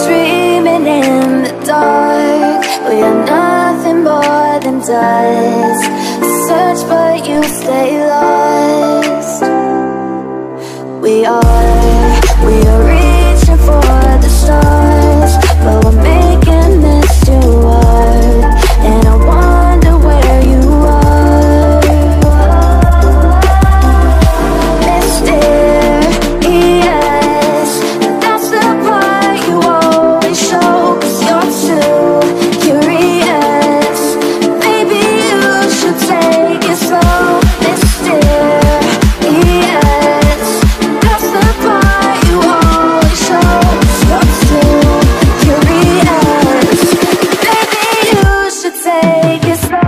dreaming in the dark. We are nothing more than dust. Search but you stay lost. We are reaching for the stars, but we're making this too hard. And I wonder where you are. Mysterious, that's the part you always show. 'Cause you're too curious. Maybe you should take it slow. Mysterious, that's the part you always show. 'Cause you're too curious. Maybe you should take it slow.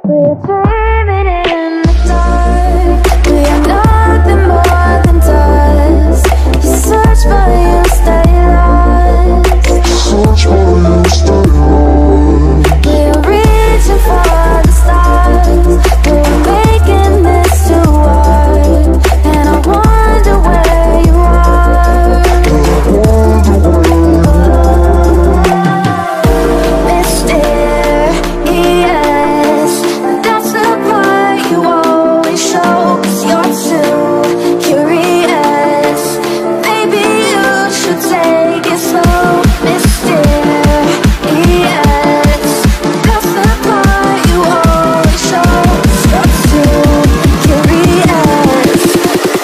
We're dreaming in the dark. We are nothing more than dust. You search but you stay lost. We're reaching for the stars, but we're making this too hard. And I wonder where you are. Mysterious, that's the part you always show. 'Cause you're too curious. Maybe you should take it slow. Mysterious, that's the part you always show. 'Cause you're too curious.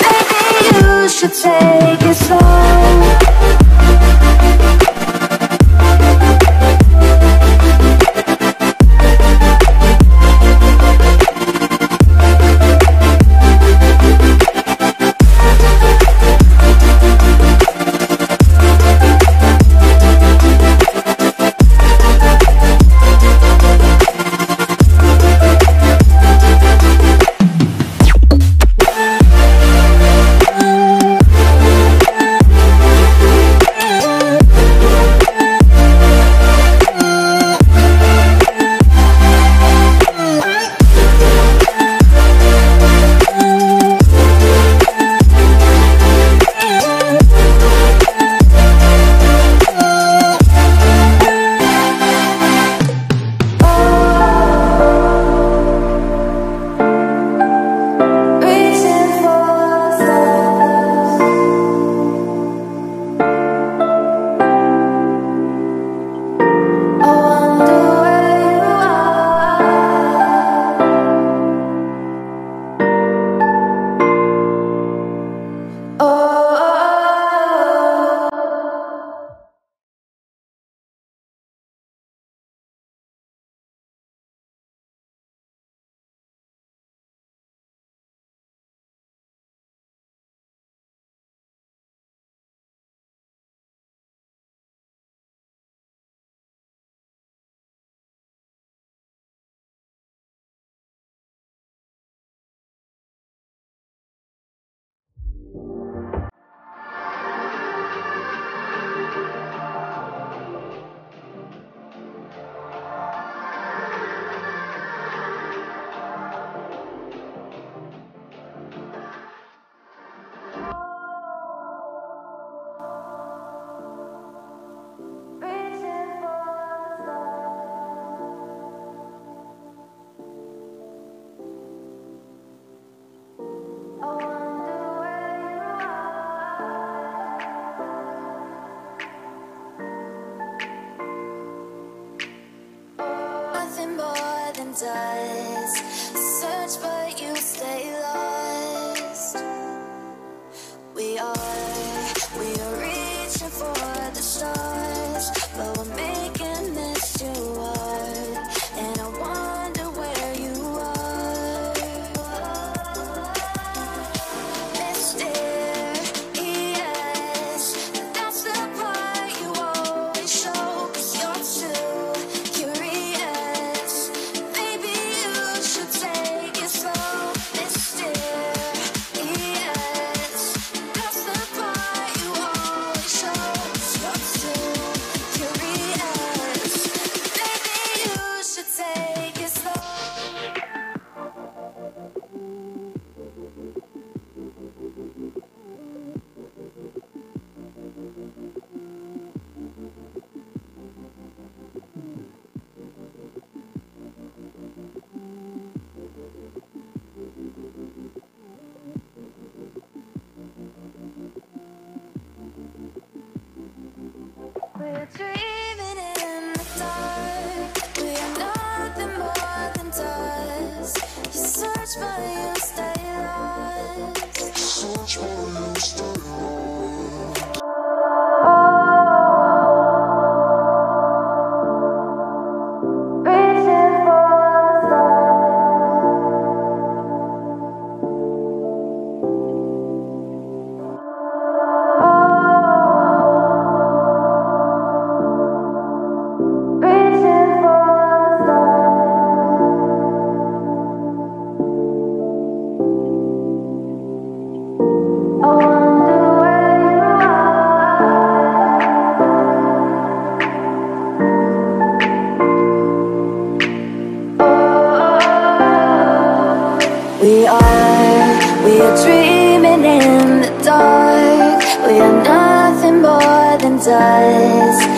Maybe you should take it slow. Reaching for stars. I wonder where you are. Reaching for stars. I wonder where you are. We are dreaming in the dark. We are nothing more than dust.